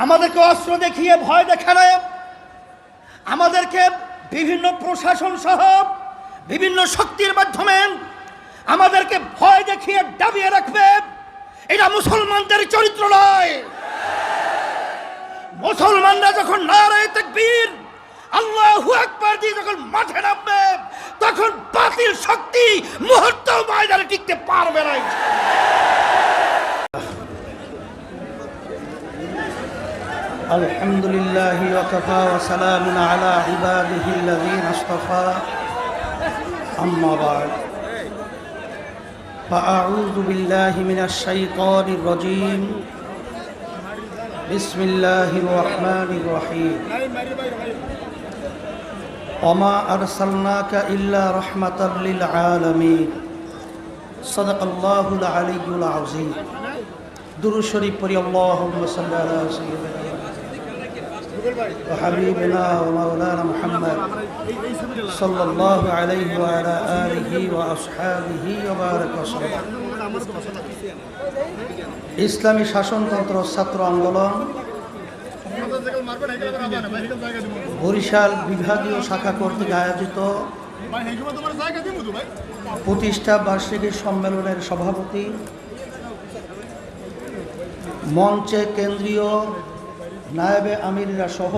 আমাদেরকে অস্ত্র দেখিয়ে ভয় দেখানো, আমাদেরকে বিভিন্ন প্রশাসন সহ বিভিন্ন শক্তির মাধ্যমে আমাদেরকে ভয় দেখিয়ে দাবিয়ে রাখবে, এটা মুসলমানদের চরিত্র নয়। মুসলমানরা যখন নারায়ে তাকবীর আল্লাহু আকবার দিয়ে যখন মাঠে নামবে, তখন বাতিল শক্তি মুহূর্ত ময়দানে টিকতে পারবে না। আলহামদুলিল্লাহি ওয়া কাফা ওয়া সালামুন আলা ইবাদিহিল্লাযীনা ইসতাফা, আম্মা বা'দ। ফাআউযু বিল্লাহি মিনাশ শাইতানির রাজীম। বিসমিল্লাহির রাহমানির রাহিম। ওয়া মা আরসালনাকা ইল্লা রাহমাতাল লিল আলামিন। সাদাকাল্লাহুল আলিয়্যুল আযীম। দুরূদ শরীফ পড়ি। আল্লাহুম্মা সাল্লি আলা সাইয়্যিদিনা وحبيبنا ومولانا محمد صلى الله عليه وعلى آله وأصحابه وبارك وسلم। ইসলামী শাসনতন্ত্র ছাত্র আন্দোলন বরিশাল বিভাগীয় শাখা কর্তৃক আয়োজিত প্রতিষ্ঠা বার্ষিকী সম্মেলনের সভাপতি, মঞ্চে কেন্দ্রীয় নায়েবে আমিররা সহ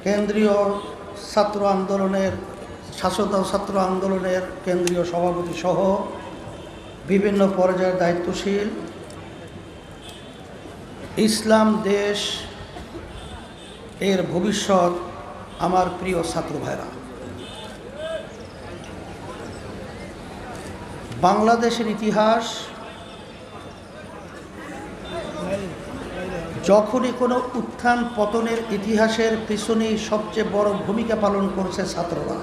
কেন্দ্রীয় ছাত্র আন্দোলনের ছাত্র আন্দোলনের কেন্দ্রীয় সভাপতি সহ বিভিন্ন পর্যায়ের দায়িত্বশীল ইসলাম দেশ এর ভবিষ্যৎ আমার প্রিয় ছাত্র ভাইরা, বাংলাদেশের ইতিহাস যখনই কোনো উত্থান পতনের ইতিহাসের পিছনেই সবচেয়ে বড় ভূমিকা পালন করছে ছাত্ররা।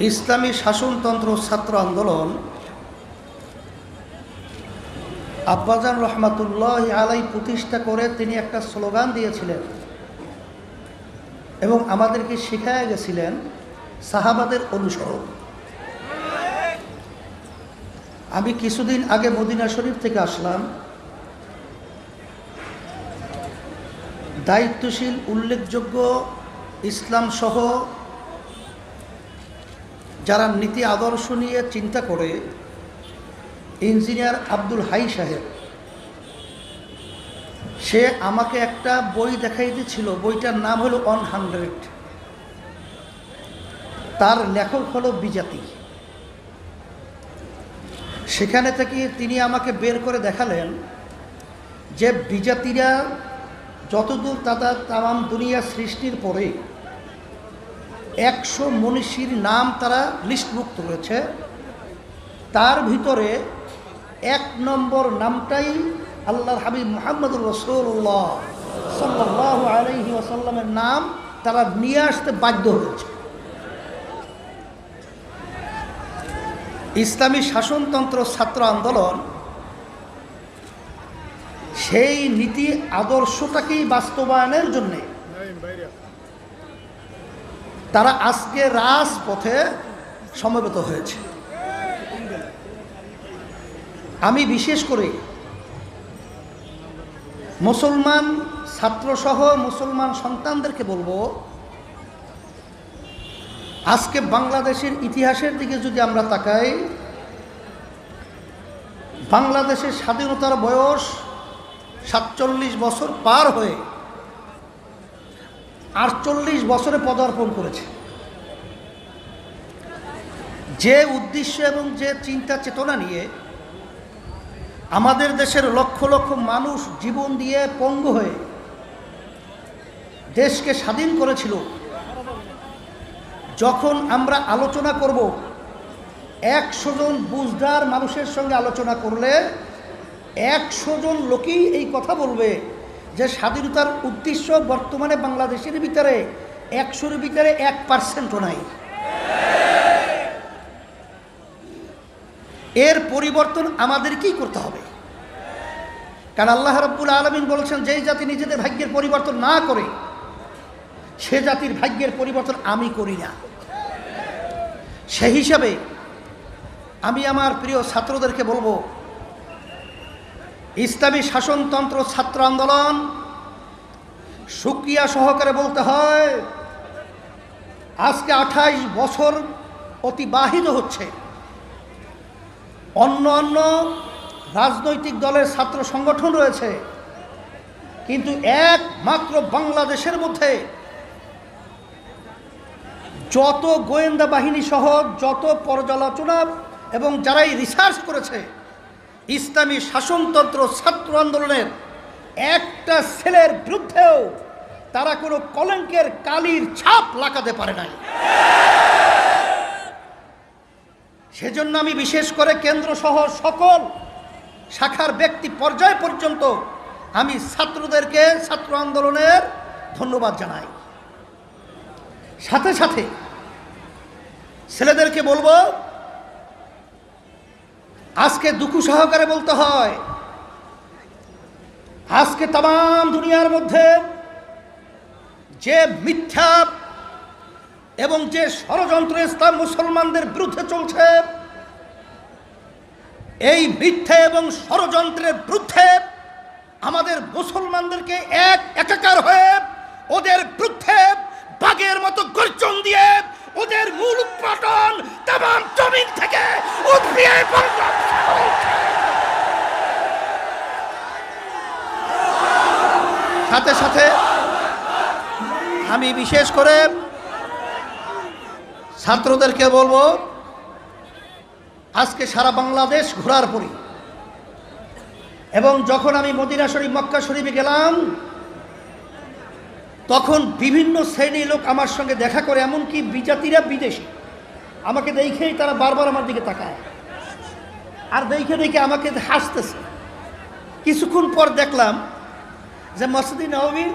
ইসলামী শাসনতন্ত্র ছাত্র আন্দোলন আব্বাজান রহমাতুল্লাহ আলাই প্রতিষ্ঠা করে তিনি একটা স্লোগান দিয়েছিলেন এবং আমাদেরকে শিখায় গেছিলেন সাহাবাদের অনুসরণ। আমি কিছুদিন আগে মদিনা শরীফ থেকে আসলাম। দায়িত্বশীল উল্লেখযোগ্য ইসলাম সহ যারা নীতি আদর্শ নিয়ে চিন্তা করে, ইঞ্জিনিয়ার আব্দুল হাই সাহেব, সে আমাকে একটা বই দেখাইতেছিল। বইটার নাম হলো 100। তার লেখক হলো বিজাতি। সেখানে থেকে তিনি আমাকে বের করে দেখালেন যে বিজাতিরা যতদূর তামাম দুনিয়া সৃষ্টির পরে 100 মনীষীর নাম তারা লিস্টভুক্ত করেছে। তার ভিতরে 1 নম্বর নামটাই আল্লাহর হাবিব মুহাম্মদুর রাসূলুল্লাহ সাল্লাল্লাহু আলাইহি ওয়াসাল্লামের নাম তারা নিয়ে আসতে বাধ্য হয়েছে। ইসলামী শাসনতন্ত্র ছাত্র আন্দোলন সেই নীতি আদর্শটাকেই বাস্তবায়নের জন্যে তারা আজকে রাজপথে সমবেত হয়েছে। আমি বিশেষ করে মুসলমান ছাত্রসহ মুসলমান সন্তানদেরকে বলবো, আজকে বাংলাদেশের ইতিহাসের দিকে যদি আমরা তাকাই, বাংলাদেশের স্বাধীনতার বয়স 47 বছর পার হয়ে 48 বছরে পদার্পণ করেছে। যে উদ্দেশ্য এবং যে চিন্তা চেতনা নিয়ে আমাদের দেশের লক্ষ লক্ষ মানুষ জীবন দিয়ে পঙ্গু হয়ে দেশকে স্বাধীন করেছিল, যখন আমরা আলোচনা করব 100 জন বুঝদার মানুষের সঙ্গে আলোচনা করলে 100 জন লোকই এই কথা বলবে যে স্বাধীনতার উদ্দেশ্য বর্তমানে বাংলাদেশের ভিতরে 100-এর ভিতরে 1%ও নাই। এর পরিবর্তন আমাদেরকেই করতে হবে। কারণ আল্লাহ রাব্বুল আলামিন বলেছেন, যেই জাতি নিজেদের ভাগ্যের পরিবর্তন না করে সে জাতির ভাগ্যের পরিবর্তন আমি করি না। সেই হিসাবে আমি আমার প্রিয় ছাত্রদেরকে বলবো, ইসলামী শাসনতন্ত্র ছাত্র আন্দোলন সুক্রিয়া সহকারে বলতে হয় আজকে 28 বছর অতিবাহিত হচ্ছে। অন্য অন্য রাজনৈতিক দলের ছাত্র সংগঠন রয়েছে, কিন্তু একমাত্র বাংলাদেশের মধ্যে যত গোয়েন্দা বাহিনী সহ যত পর্যালোচনা এবং যারাই রিসার্চ করেছে ইসলামী শাসনতন্ত্র ছাত্র আন্দোলনের একটা ছেলের বিরুদ্ধেও তারা কোনো কলঙ্কের কালির ছাপ লাগাতে পারে নাই। সেজন্য আমি বিশেষ করে কেন্দ্র সহ সকল শাখার ব্যক্তি পর্যায় পর্যন্ত আমি ছাত্রদেরকে ছাত্র আন্দোলনের ধন্যবাদ জানাই। সাথে সাথে ছেলেদেরকে বলবো, আজকে দুঃখ সহকারে বলতে হয় আজকে তাম দুনিয়ার মধ্যে যে মিথ্যা এবং যে ষড়যন্ত্র ইসলাম মুসলমানদের বিরুদ্ধে চলছে, এই মিথ্যা এবং ষড়যন্ত্রের বিরুদ্ধে আমাদের মুসলমানদেরকে একাকার হয়ে ওদের বিরুদ্ধে বাঘের মতো গর্জন দিয়ে ওদের মূল উৎপাদন তাম জমিন থেকে উৎপিয়ে সাথে সাথে আমি বিশেষ করে ছাত্রদেরকে বলবো, আজকে সারা বাংলাদেশ ঘোরার পরে এবং যখন আমি মদিনা শরীফ মক্কা শরীফে গেলাম তখন বিভিন্ন শ্রেণীর লোক আমার সঙ্গে দেখা করে, এমনকি বিজাতিরা বিদেশি আমাকে দেখেই তারা বারবার আমার দিকে তাকায় আর দেখে দেখে আমাকে হাসতেছে। কিছুক্ষণ পর দেখলাম যে মসজিদে নববীর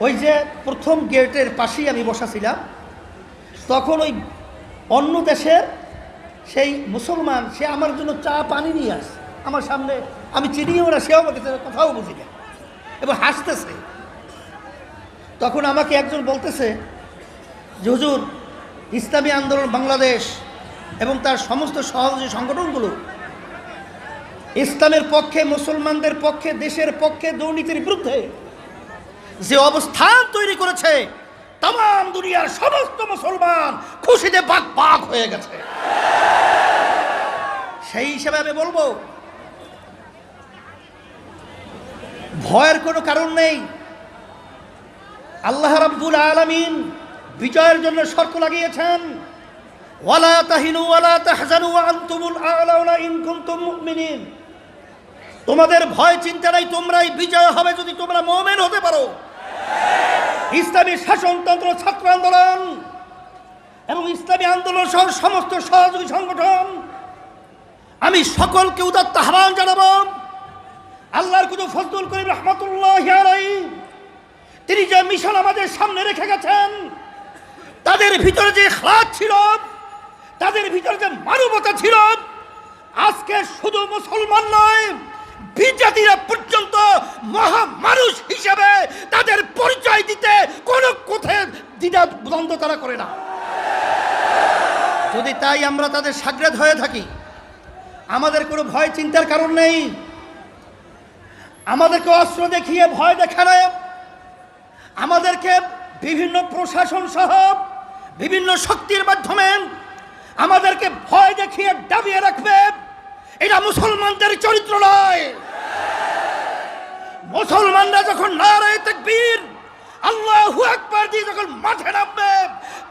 ওই যে প্রথম গেটের পাশেই আমি বসা ছিলাম, তখন ওই অন্য দেশের সেই মুসলমান সে আমার জন্য চা পানি নিয়ে আসে আমার সামনে, আমি চিনিও না, সেও আমাকে কথাও বুঝি না এবং হাসতেছে। তখন আমাকে একজন বলতেছে যে হুজুর, ইসলামী আন্দোলন বাংলাদেশ এবং তার সমস্ত সহযোগী সংগঠনগুলো ইসলামের পক্ষে, মুসলমানদের পক্ষে, দেশের পক্ষে দুর্নীতির বিরুদ্ধে যে অবস্থান তৈরি করেছে তাম দুনিয়ার সমস্ত মুসলমান খুশিতে বাক বাক হয়ে গেছে। সেই হিসেবে আমি বলবো ভয়ের কোনো কারণ নেই। আল্লাহ রাব্বুল আলামিন বিজয়ের জন্য শর্ত লাগিয়েছেন, ওয়ালা তাহিনু ওয়ালা তাহজানু ওয়া আনতুমুল আ'লাউনা ইন কুনতুম মুমিনিন। তোমাদের ভয় চিন্তা নাই, তোমরাই বিজয় হবে যদি তোমরা মুমিন হতে পারো। ইসলামী শাসনতন্ত্র ছাত্র আন্দোলন এবং ইসলামী আন্দোলন সহ সমস্ত সহযোগী সংগঠন আমি সকলকে উদাত্ত আহ্বান জানাবো, আল্লাহর কুদু ফজলুল করিম রাহমাতুল্লাহি আলাইহি তিনি যে মিশন আমাদের সামনে রেখে গেছেন, তাদের ভিতরে যে ইখলাস ছিল, তাদের ভিতরে যে মানবতা ছিল, আজকে শুধু মুসলমান নয় বিজাতিরা পর্যন্ত মহা মানুষ হিসেবে তাদের পরিচয় দিতে কোনো কোথায় দ্বিধা দ্বন্দ্ব তারা করে না। যদি তাই আমরা তাদের সাগরেদ হয়ে থাকি, আমাদের কোনো ভয় চিন্তার কারণ নেই। আমাদেরকে অস্ত্র দেখিয়ে ভয় দেখানো, আমাদেরকে বিভিন্ন প্রশাসন সহ বিভিন্ন শক্তির মাধ্যমে আমাদেরকে ভয় দেখিয়ে দাবিয়ে রাখবে, এটা মুসলমানদের চরিত্র নয়। মুসলমানরা যখন নারায়ে তাকবীর আল্লাহু আকবার দিয়ে যখন মাঠে নামবে,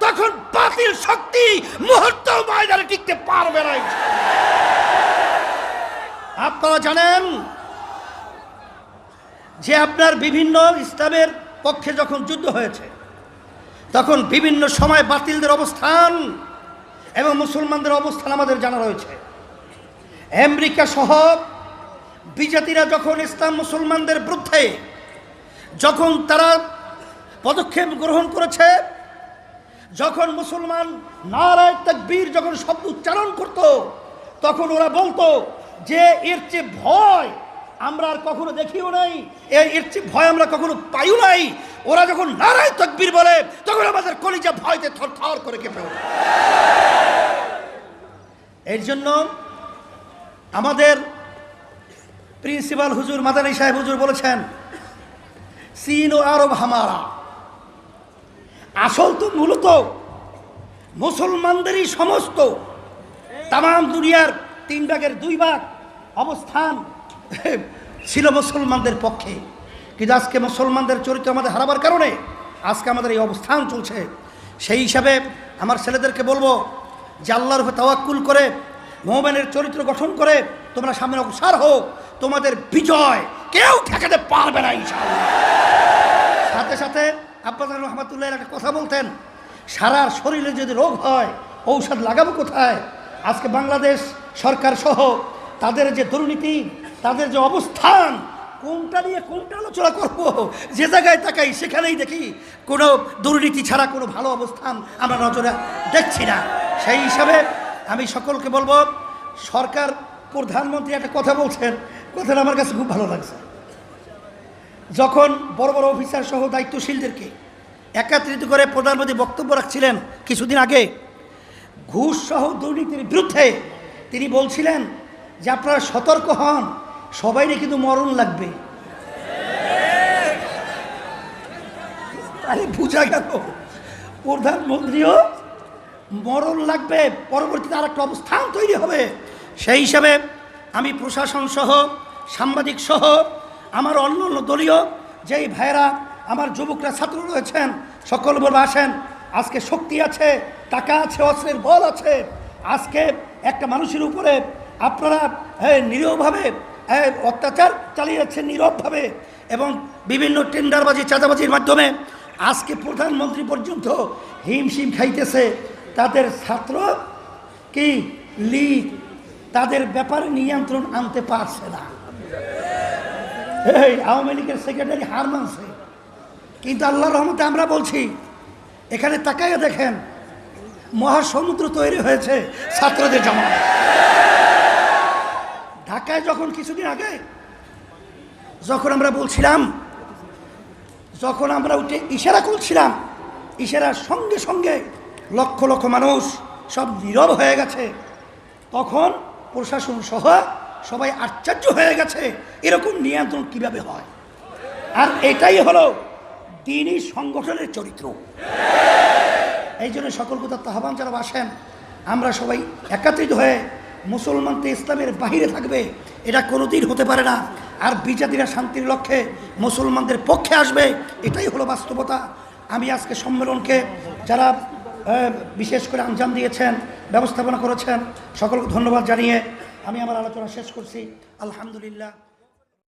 তখন বাতিল শক্তি মুহূর্ত ময়দানে টিকতে পারবে না। আপনারা জানেন যে আপনার বিভিন্ন ইসলামের পক্ষে যখন যুদ্ধ হয়েছে তখন বিভিন্ন সময় বাতিলদের অবস্থান এবং মুসলমানদের অবস্থান আমাদের জানা রয়েছে। আমেরিকা সহ বিজাতিরা যখন ইসলাম মুসলমানদের বিরুদ্ধে যখন তারা পদক্ষেপ গ্রহণ করেছে, যখন মুসলমান নারায়ে তাকবীর যখন শব্দ উচ্চারণ করত, তখন ওরা বলতো যে এর চেয়ে ভয় আমরা আর কখনো দেখিও নাই, এর চেয়ে ভয় আমরা কখনো পাইও নাই। ওরা যখন নারায়ে তাকবীর বলে তখন আমাদের কলিজা ভয়তে থরথর করে কেঁপে ওঠে। এর জন্য আমাদের প্রিন্সিপাল হুজুর মাদানী সাহেব হুজুর বলেছেন চীন ও আরব হামারা। আসল তো মূলত মুসলমানদেরই সমস্ত তাম দুনিয়ার 3 ভাগের 2 ভাগ অবস্থান ছিল মুসলমানদের পক্ষে, কিন্তু আজকে মুসলমানদের চরিত্র আমাদের হারাবার কারণে আজকে আমাদের এই অবস্থান চলছে। সেই হিসাবে আমার ছেলেদেরকে বলবো যে আল্লাহর উপর তাওয়াক্কুল করে মুমিনের চরিত্র গঠন করে তোমরা সামনে অগ্রসর হও, তোমাদের বিজয় কেউ ঠেকাতে পারবে না ইনশাআল্লাহ। সাথে সাথে আব্বাজান রহমাতুল্লাহ একটা কথা বলতেন, সারা শরীরে যদি রোগ হয় ঔষধ লাগাবো কোথায়? আজকে বাংলাদেশ সরকার সহ তাদের যে দুর্নীতি, তাদের যে অবস্থান, কোনটা নিয়ে কোনটা আলোচনা করবো? যে জায়গায় তাকাই সেখানেই দেখি কোনো দুর্নীতি ছাড়া কোনো ভালো অবস্থান আমরা নজরে দেখছি না। সেই হিসাবে আমি সকলকে বলবো, সরকার প্রধানমন্ত্রী একটা কথা বলছেন, কথাটা আমার কাছে খুব ভালো লাগছে। যখন বড় বড় অফিসার সহ দায়িত্বশীলদেরকে একত্রিত করে প্রধানমন্ত্রী বক্তব্য রাখছিলেন কিছুদিন আগে ঘুষ সহ দুর্নীতির বিরুদ্ধে, তিনি বলছিলেন যে আপনারা সতর্ক হন, সবাইরে কিন্তু মরণ লাগবে। আরে বোঝা গেল প্রধানমন্ত্রীও মরণ লাগবে, পরবর্তীতে আর একটা অবস্থান তৈরি হবে। সেই হিসাবে আমি প্রশাসন সহ সাংবাদিক সহ আমার অন্য অন্য দলীয় যেই ভাইয়েরা আমার যুবকরা ছাত্র রয়েছেন সকল বলবো আসেন, আজকে শক্তি আছে, টাকা আছে, অস্ত্রের বল আছে। আজকে একটা মানুষের উপরে আপনারা নিরীহভাবে অত্যাচার চালিয়ে যাচ্ছেন নীরবভাবে, এবং বিভিন্ন টেন্ডারবাজি চাঁদাবাজির মাধ্যমে আজকে প্রধানমন্ত্রী পর্যন্ত হিমশিম খাইতেছে। তাদের ছাত্র কি লীগ তাদের ব্যাপারে নিয়ন্ত্রণ আনতে পারছে না। এই আওয়ামী লীগের সেক্রেটারি হার মানছে, কিন্তু আল্লাহর রহমতে আমরা বলছি এখানে তাকাইয়া দেখেন মহাসমুদ্র তৈরি হয়েছে ছাত্রদের জমা। ঢাকায় যখন কিছুদিন আগে যখন আমরা বলছিলাম, যখন আমরা উঠে ইশারা করছিলাম, ইশারার সঙ্গে সঙ্গে লক্ষ লক্ষ মানুষ সব নীরব হয়ে গেছে, তখন প্রশাসন সহ সবাই আশ্চর্য হয়ে গেছে এরকম নিয়ন্ত্রণ কিভাবে হয়। আর এটাই হলো দ্বীনি সংগঠনের চরিত্র। এই জন্য সকল কথা আহ্বান যারা আসেন, আমরা সবাই একত্রিত হয়ে মুসলমান তো ইসলামের বাহিরে থাকবে, এটা কোনোদিন হতে পারে না। আর বিজাতিরা শান্তির লক্ষ্যে মুসলমানদের পক্ষে আসবে, এটাই হলো বাস্তবতা। আমি আজকে সম্মেলনকে যারা বিশেষ করে আঞ্জাম দিয়েছেন, ব্যবস্থাপনা করেছেন, সকলকে ধন্যবাদ জানিয়ে আমি আমার আলোচনা শেষ করছি। আলহামদুলিল্লাহ।